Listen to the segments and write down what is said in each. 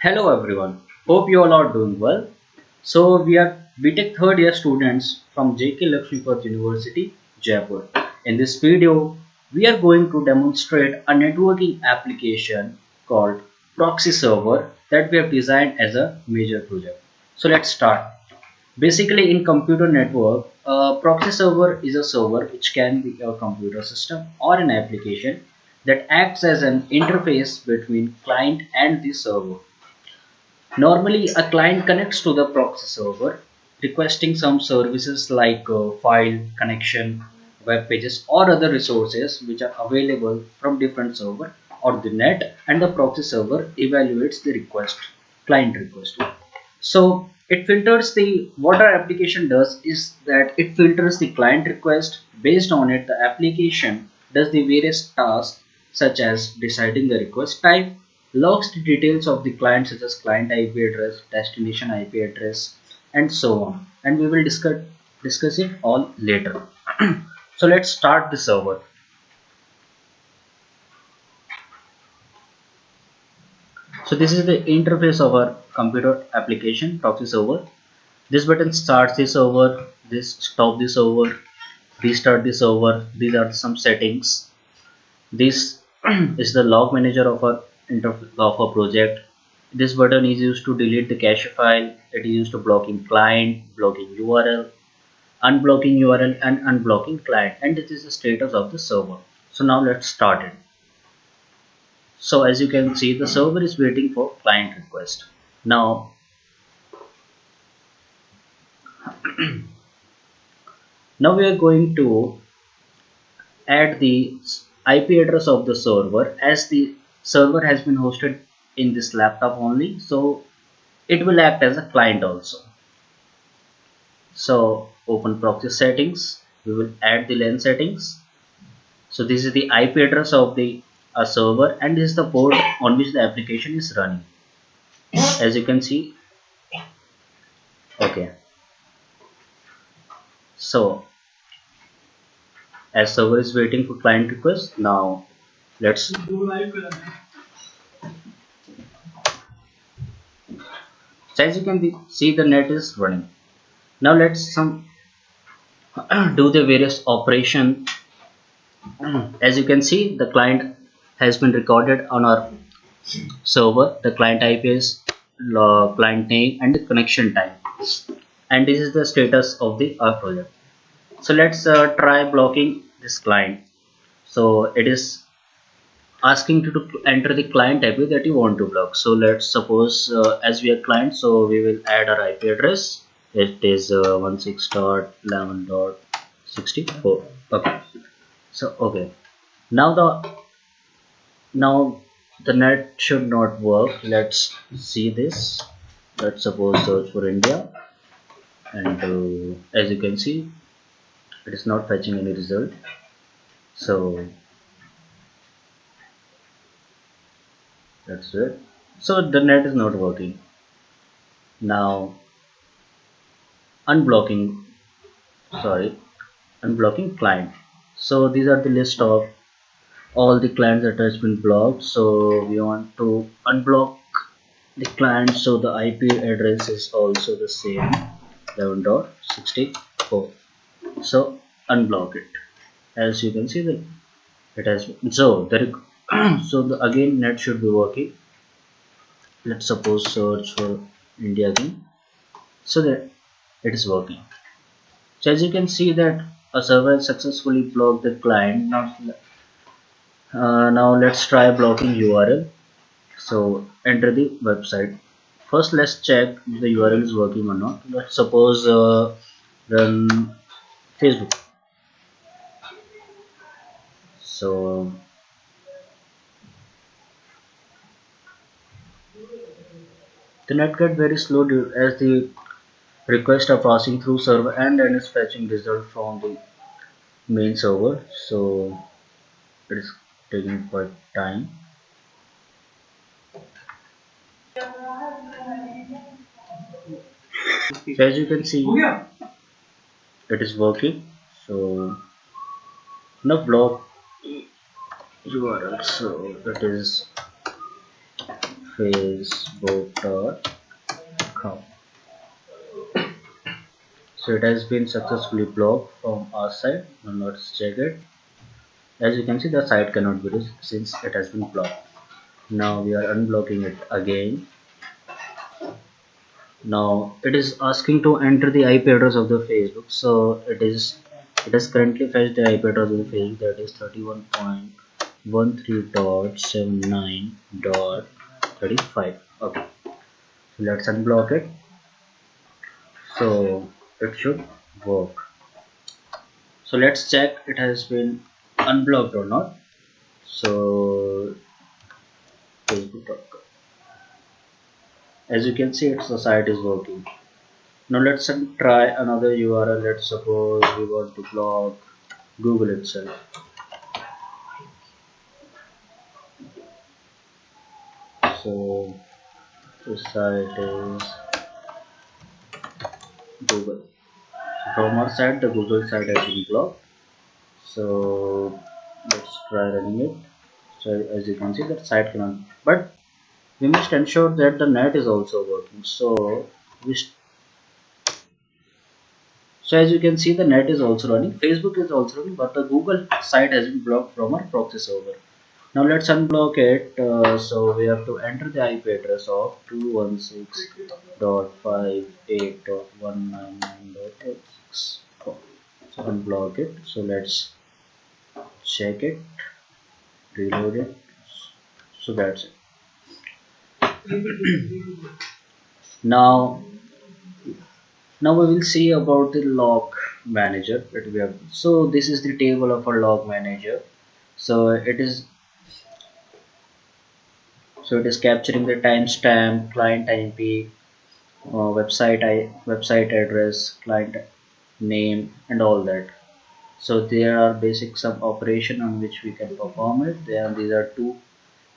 Hello everyone. Hope you all are doing well. So we are BTech third year students from JK Lakshmipad University, Jaipur. In this video, we are going to demonstrate a networking application called Proxy server that we have designed as a major project. So let's start. Basically, in computer network, a proxy server is a server which can be a computer system or an application that acts as an interface between client and the server. Normally, a client connects to the proxy server, requesting some services like file, connection, web pages, or other resources which are available from different server or the net, and the proxy server evaluates the request, client request. So it filters the what our application does is that it filters the client request. Based on it, the application does the various tasks such as deciding the request type, logs the details of the client such as client IP address, destination IP address, and so on. And we will discuss it all later. So let's start the server. So this is the interface of our computer application proxy server. This button starts the server, this stop the server, restart the server. These are some settings. This is the log manager of our project. This button is used to delete the cache file. It is used to blocking client, blocking URL, unblocking URL, and unblocking client. And this is the status of the server. So now let's start it. So as you can see, the server is waiting for client request. Now we are going to add the IP address of the server, as the server has been hosted in this laptop only, so it will act as a client also. So open proxy settings, we will add the LAN settings. So this is the IP address of the server, and this is the port on which the application is running, as you can see. Okay, so as server is waiting for client request, now let's so as you can see, the net is running. Now let's do the various operation. As you can see, the client has been recorded on our server. The client IP is client name and the connection time, and this is the status of the our project. So let's try blocking this client. So it is asking you to enter the client IP that you want to block. So let's suppose as we are client, so we will add our IP address. It is 16.11.64. Okay. So okay. Now the net should not work. Let's see this. Let's suppose search for India, and as you can see, it is not fetching any result. So that's it. So the net is not working. Now unblocking unblocking client. So these are the list of all the clients that has been blocked. So we want to unblock the client, so the IP address is also the same, 11.64. so unblock it. As you can see that it has been, so so the again net should be working. Let's suppose search for India again, so that it is working. So as you can see that a server successfully blocked the client. Now let's try blocking URL. So enter the website. First let's check if the URL is working or not. Let's suppose run Facebook. So the net get very slow as the requests are passing through server and then is fetching result from the main server. So it is taking quite time. So as you can see, it is working. So now block URL. So it is facebook.com. So it has been successfully blocked from our side. Now let's check it. As you can see, the site cannot be reached since it has been blocked. Now we are unblocking it again. Now it is asking to enter the IP address of the Facebook. So it is currently fetched the IP address of the Facebook, that is 31.13.79.35. Okay, so let's unblock it. So it should work. So let's check it has been unblocked or not. So facebook.com. As you can see, the site is working. Now let's try another URL. Let's suppose we want to block Google itself. So the site is Google. From our side, the Google site has been blocked. So let's try running it. So as you can see, that site cannot. But we must ensure that the net is also working. So as you can see, the net is also running. Facebook is also running, but the Google site has been blocked from our proxy server. Now let's unblock it. So we have to enter the IP address of 216.58.199.64. So unblock it. So let's check it, reload it. So that's it. Now we will see about the log manager that we have. So this is the table of our log manager. So it is capturing the timestamp, client IP, website address, client name, and all that. So there are basic some operation on which we can perform it. Then these are two,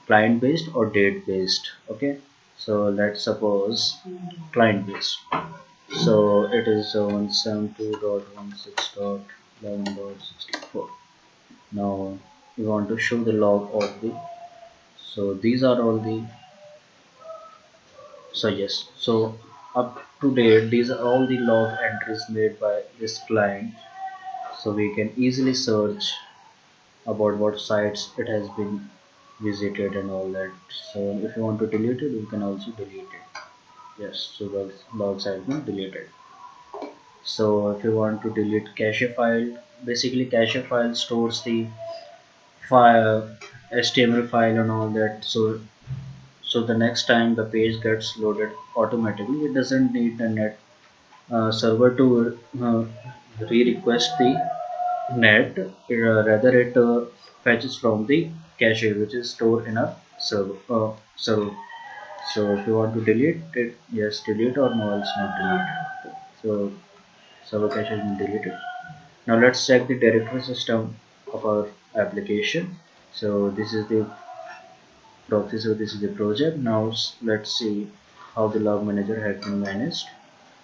client based or date based. Okay, so let's suppose client based. So it is 172.16.11.64. Now we want to show the log of the. So these are all the. So yes, so up to date, these are all the log entries made by this client. So we can easily search about what sites it has been visited and all that. So if you want to delete it, you can also delete it. Yes, so the logs have been deleted. So if you want to delete cache file, basically cache file stores the file, HTML file and all that. So the next time the page gets loaded automatically, it doesn't need the net server to re-request the net. Rather it fetches from the cache which is stored in a server. So if you want to delete it, yes, delete, or no, else not delete. So server cache has been deleted. Now let's check the directory system of our application. So this is the proxy, so this is the project. Now let's see how the log manager has been managed.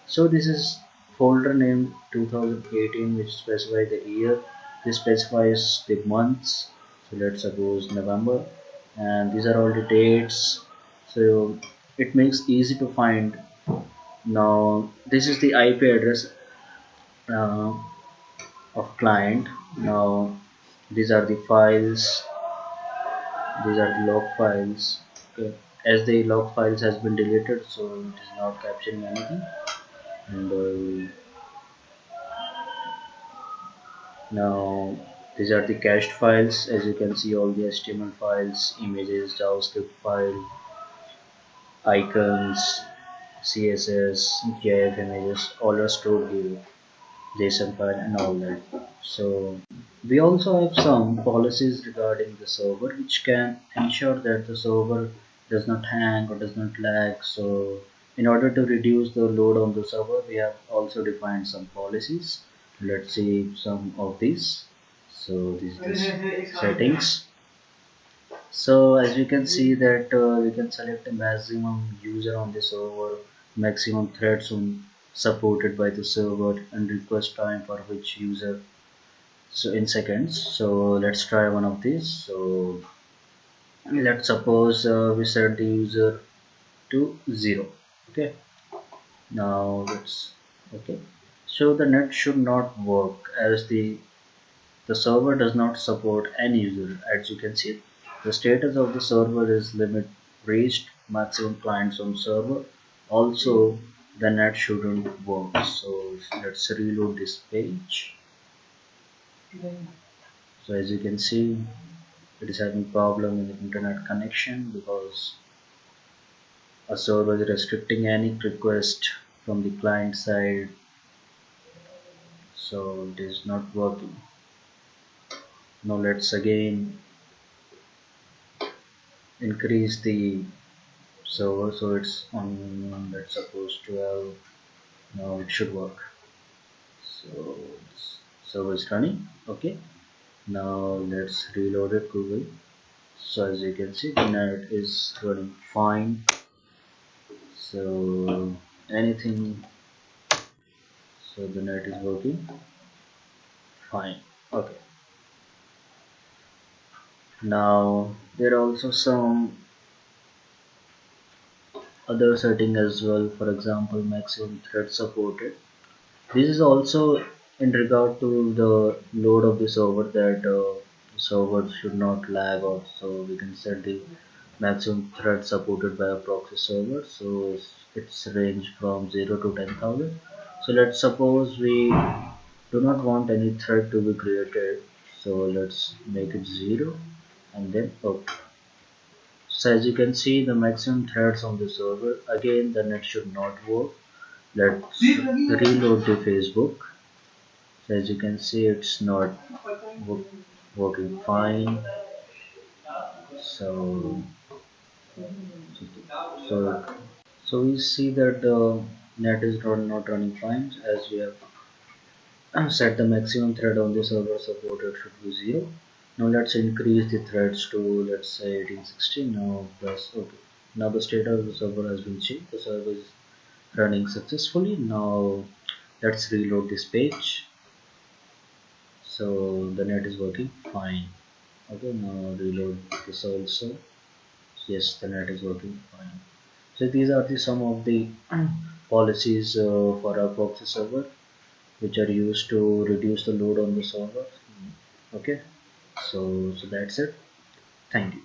So this is folder name 2018, which specifies the year. This specifies the months. So let's suppose November, and these are all the dates. So it makes easy to find. Now this is the IP address uh, of client. Now these are the files. These are the log files. Okay. As the log files has been deleted, so it is not capturing anything. And now these are the cached files. As you can see, all the HTML files, images, JavaScript file, icons, CSS, GIF images, all are stored here, JSON file and all that. So we also have some policies regarding the server which can ensure that the server does not hang or does not lag. So in order to reduce the load on the server, we have also defined some policies. Let's see some of these. So this is settings. So as we can see that we can select a maximum user on the server, maximum threads supported by the server, and request time for which user, so in seconds. So let's try one of these. So let's suppose we set the user to 0. Okay, now let's okay. So the net should not work as the server does not support any user. As you can see, the status of the server is limit reached, maximum clients on server. Also, the net shouldn't work. So let's reload this page. So as you can see, it is having problem in the internet connection because a server is restricting any request from the client side. So it is not working. Now let's again increase the server so it's on, let's suppose 12. Now it should work. So this server is running. Okay, now let's reload it Google. So as you can see, the net is running fine. So anything, so the net is working fine. Okay, now there are also some other setting as well. For example, maximum thread supported. This is also in regard to the load of the server, that server should not lag off. So we can set the maximum thread supported by a proxy server. So it's range from 0 to 10,000. So let's suppose we do not want any thread to be created. So let's make it 0 and then okay. So as you can see, the maximum threads on the server. Again, the net should not work. Let's reload the Facebook. So as you can see, it's not working fine. So so so we see that the net is not running fine as we have set the maximum thread on the server supported should be 0. Now let's increase the threads to, let's say, 1860. Now plus okay. Now the state of the server has been changed. The server is running successfully. Now let's reload this page. So the net is working fine. Okay, now reload this also. Yes, the net is working fine. So these are the some of the policies for our proxy server which are used to reduce the load on the server. Okay, so that's it. Thank you.